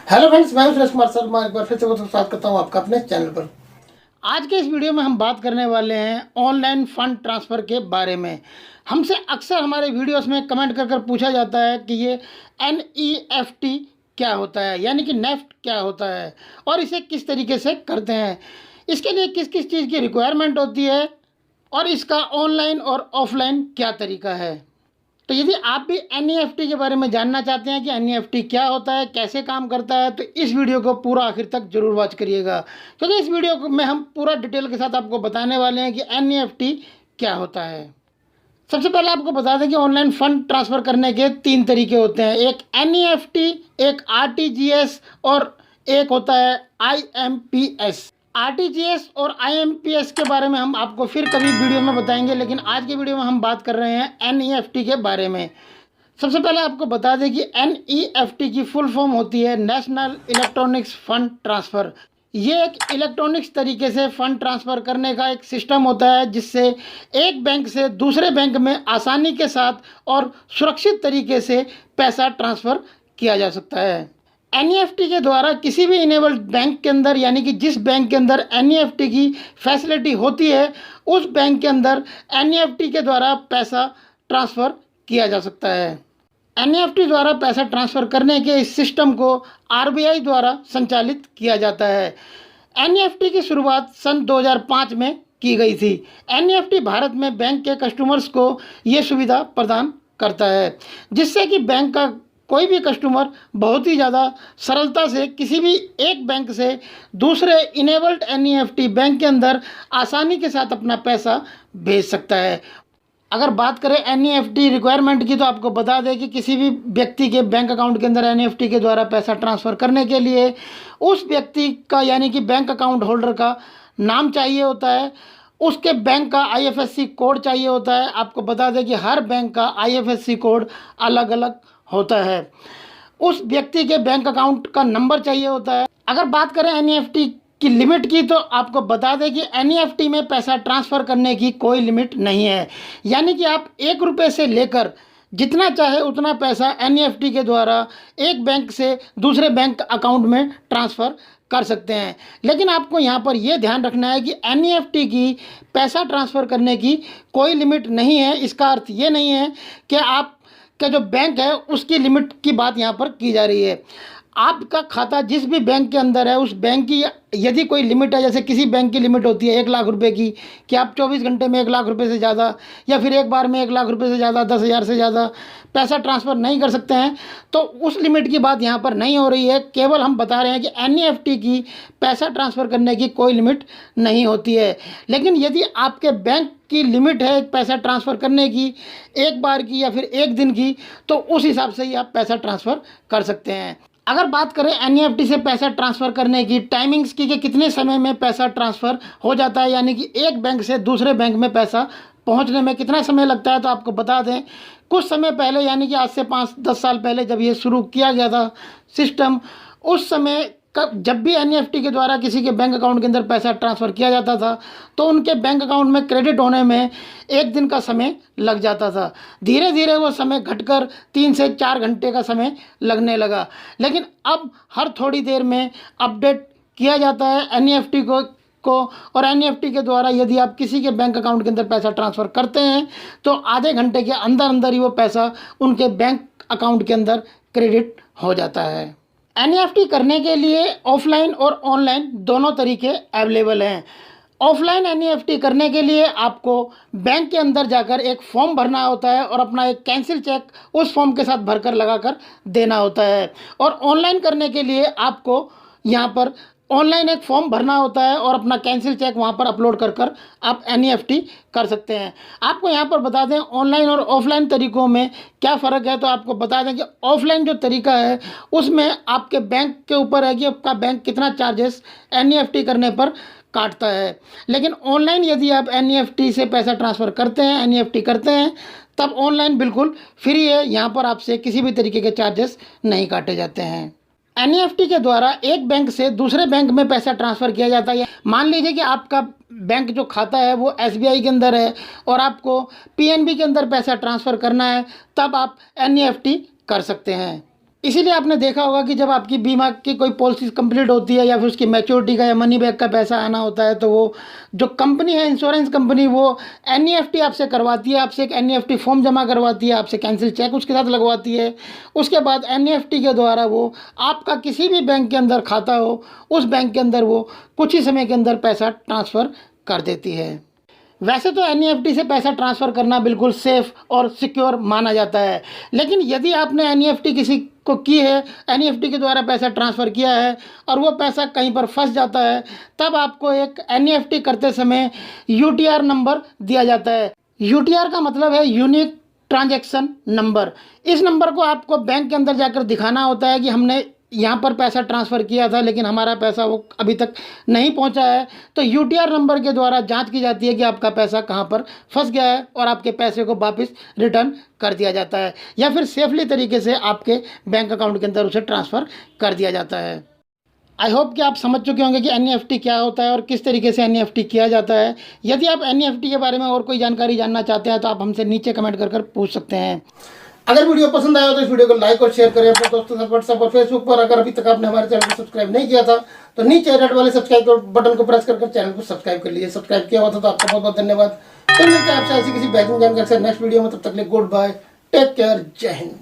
Hello friends, मैं हूं सुरेश कुमार शर्मा। एक बार फिर से स्वागत करता हूं आपका अपने चैनल पर। आज के इस वीडियो में हम बात करने वाले हैं ऑनलाइन फ़ंड ट्रांसफ़र के बारे में। हमसे अक्सर हमारे वीडियोस में कमेंट कर कर पूछा जाता है कि ये NEFT क्या होता है, यानी कि नेफ्ट क्या होता है और इसे किस तरीके से करते हैं, इसके लिए किस किस चीज़ की रिक्वायरमेंट होती है और इसका ऑनलाइन और ऑफलाइन क्या तरीका है। तो यदि आप भी NEFT के बारे में जानना चाहते हैं कि NEFT क्या होता है, कैसे काम करता है, तो इस वीडियो को पूरा आखिर तक जरूर वॉच करिएगा, क्योंकि इस वीडियो में हम पूरा डिटेल के साथ आपको बताने वाले हैं कि NEFT क्या होता है। सबसे पहले आपको बता दें कि ऑनलाइन फ़ंड ट्रांसफ़र करने के 3 तरीके होते हैं। एक NEFT, एक RTGS और एक होता है IMPS। RTGS और IMPS के बारे में हम आपको फिर कभी वीडियो में बताएंगे, लेकिन आज के वीडियो में हम बात कर रहे हैं NEFT के बारे में। सबसे पहले आपको बता दें कि NEFT की फुल फॉर्म होती है नेशनल इलेक्ट्रॉनिक्स फ़ंड ट्रांसफ़र। ये एक इलेक्ट्रॉनिक्स तरीके से फ़ंड ट्रांसफ़र करने का एक सिस्टम होता है, जिससे एक बैंक से दूसरे बैंक में आसानी के साथ और सुरक्षित तरीके से पैसा ट्रांसफ़र किया जा सकता है। NEFT के द्वारा किसी भी इनेबल्ड बैंक के अंदर, यानी कि जिस बैंक के अंदर NEFT की फैसिलिटी होती है, उस बैंक के अंदर NEFT के द्वारा पैसा ट्रांसफ़र किया जा सकता है। NEFT द्वारा पैसा ट्रांसफ़र करने के इस सिस्टम को RBI द्वारा संचालित किया जाता है। NEFT की शुरुआत सन 2005 में की गई थी। NEFT भारत में बैंक के कस्टमर्स को ये सुविधा प्रदान करता है, जिससे कि बैंक का कोई भी कस्टमर बहुत ही ज़्यादा सरलता से किसी भी एक बैंक से दूसरे इनेबल्ड NEFT बैंक के अंदर आसानी के साथ अपना पैसा भेज सकता है। अगर बात करें NEFT रिक्वायरमेंट की, तो आपको बता दें कि किसी भी व्यक्ति के बैंक अकाउंट के अंदर NEFT के द्वारा पैसा ट्रांसफ़र करने के लिए उस व्यक्ति का, यानी कि बैंक अकाउंट होल्डर का नाम चाहिए होता है, उसके बैंक का IFSC कोड चाहिए होता है। आपको बता दें कि हर बैंक का IFSC कोड अलग अलग होता है। उस व्यक्ति के बैंक अकाउंट का नंबर चाहिए होता है। अगर बात करें NEFT की लिमिट की, तो आपको बता दें कि NEFT में पैसा ट्रांसफ़र करने की कोई लिमिट नहीं है, यानी कि आप 1 रुपये से लेकर जितना चाहे उतना पैसा NEFT के द्वारा एक बैंक से दूसरे बैंक अकाउंट में ट्रांसफ़र कर सकते हैं। लेकिन आपको यहाँ पर यह ध्यान रखना है कि NEFT की पैसा ट्रांसफ़र करने की कोई लिमिट नहीं है। इसका अर्थ ये नहीं है कि आप का जो बैंक है उसकी लिमिट की बात यहाँ पर की जा रही है। आपका खाता जिस भी बैंक के अंदर है, उस बैंक की यदि कोई लिमिट है, जैसे किसी बैंक की लिमिट होती है 1 लाख रुपए की, कि आप 24 घंटे में 1 लाख रुपए से ज़्यादा या फिर एक बार में 1 लाख रुपए से ज़्यादा 10,000 से ज़्यादा पैसा ट्रांसफ़र नहीं कर सकते हैं, तो उस लिमिट की बात यहाँ पर नहीं हो रही है। केवल हम बता रहे हैं कि NEFT की पैसा ट्रांसफ़र करने की कोई लिमिट नहीं होती है। लेकिन यदि आपके बैंक की लिमिट है पैसा ट्रांसफ़र करने की, एक बार की या फिर एक दिन की, तो उस हिसाब से ही आप पैसा ट्रांसफ़र कर सकते हैं। अगर बात करें NEFT से पैसा ट्रांसफ़र करने की टाइमिंग्स की, कि कितने समय में पैसा ट्रांसफ़र हो जाता है, यानी कि एक बैंक से दूसरे बैंक में पैसा पहुंचने में कितना समय लगता है, तो आपको बता दें कुछ समय पहले, यानी कि आज से 5-10 साल पहले जब ये शुरू किया गया था सिस्टम, उस समय जब भी NEFT के द्वारा किसी के बैंक अकाउंट के अंदर पैसा ट्रांसफ़र किया जाता था, तो उनके बैंक अकाउंट में क्रेडिट होने में 1 दिन का समय लग जाता था। धीरे धीरे वो समय घटकर 3 से 4 घंटे का समय लगने लगा। लेकिन अब हर थोड़ी देर में अपडेट किया जाता है NEFT को और NEFT के द्वारा यदि आप किसी के बैंक अकाउंट के अंदर पैसा ट्रांसफ़र करते हैं, तो आधे घंटे के अंदर अंदर ही वो पैसा उनके बैंक अकाउंट के अंदर क्रेडिट हो जाता है। NEFT करने के लिए ऑफलाइन और ऑनलाइन दोनों तरीके अवेलेबल हैं। ऑफलाइन NEFT करने के लिए आपको बैंक के अंदर जाकर एक फॉर्म भरना होता है और अपना एक कैंसिल चेक उस फॉर्म के साथ भरकर लगाकर देना होता है। और ऑनलाइन करने के लिए आपको यहाँ पर ऑनलाइन एक फॉर्म भरना होता है और अपना कैंसिल चेक वहाँ पर अपलोड कर कर आप NEFT कर सकते हैं। आपको यहाँ पर बता दें ऑनलाइन और ऑफलाइन तरीक़ों में क्या फ़र्क है, तो आपको बता दें कि ऑफलाइन जो तरीका है उसमें आपके बैंक के ऊपर है कि आपका बैंक कितना चार्जेस NEFT करने पर काटता है। लेकिन ऑनलाइन यदि आप NEFT से पैसा ट्रांसफ़र करते हैं, NEFT करते हैं, तब ऑनलाइन बिल्कुल फ्री है। यहाँ पर आपसे किसी भी तरीके के चार्जेस नहीं काटे जाते हैं। NEFT के द्वारा एक बैंक से दूसरे बैंक में पैसा ट्रांसफ़र किया जाता है। मान लीजिए कि आपका बैंक जो खाता है वो SBI के अंदर है और आपको PNB के अंदर पैसा ट्रांसफ़र करना है, तब आप NEFT कर सकते हैं। इसीलिए आपने देखा होगा कि जब आपकी बीमा की कोई पॉलिसी कंप्लीट होती है या फिर उसकी मैच्योरिटी का या मनी बैक का पैसा आना होता है, तो वो जो कंपनी है, इंश्योरेंस कंपनी, वो एनईएफटी आपसे करवाती है, आपसे एक एनईएफटी फॉर्म जमा करवाती है, आपसे कैंसिल चेक उसके साथ लगवाती है। उसके बाद एनईएफटी के द्वारा वो आपका किसी भी बैंक के अंदर खाता हो, उस बैंक के अंदर वो कुछ ही समय के अंदर पैसा ट्रांसफ़र कर देती है। वैसे तो एनईएफटी से पैसा ट्रांसफ़र करना बिल्कुल सेफ़ और सिक्योर माना जाता है, लेकिन यदि आपने एनईएफटी किसी को की है, एनईएफटी के द्वारा पैसा ट्रांसफ़र किया है और वो पैसा कहीं पर फंस जाता है, तब आपको एक एनईएफटी करते समय यूटीआर नंबर दिया जाता है। यूटीआर का मतलब है यूनिक ट्रांजैक्शन नंबर। इस नंबर को आपको बैंक के अंदर जाकर दिखाना होता है कि हमने यहाँ पर पैसा ट्रांसफ़र किया था, लेकिन हमारा पैसा वो अभी तक नहीं पहुँचा है। तो यूटीआर नंबर के द्वारा जांच की जाती है कि आपका पैसा कहाँ पर फंस गया है और आपके पैसे को वापस रिटर्न कर दिया जाता है या फिर सेफली तरीके से आपके बैंक अकाउंट के अंदर उसे ट्रांसफ़र कर दिया जाता है। आई होप कि आप समझ चुके होंगे कि एनईएफटी क्या होता है और किस तरीके से एनईएफटी किया जाता है। यदि आप एनईएफटी के बारे में और कोई जानकारी जानना चाहते हैं तो आप हमसे नीचे कमेंट कर पूछ सकते हैं। अगर वीडियो पसंद आया तो इस वीडियो को लाइक और शेयर करें अपने दोस्तों के साथ व्हाट्सएप और फेसबुक पर। अगर अभी तक आपने हमारे चैनल को सब्सक्राइब नहीं किया था तो नीचे रेड वाले सब्सक्राइब बटन को प्रेस कर चैनल को सब्सक्राइब कर लीजिए। सब्सक्राइब किया हुआ था तो आपका बहुत बहुत धन्यवाद। फिर मिलते हैं आपसे ऐसी किसी बेहतरीन जानकारी से नेक्स्ट वीडियो में। तब तक के लिए गुड बाय, टेक केयर, जय हिंद।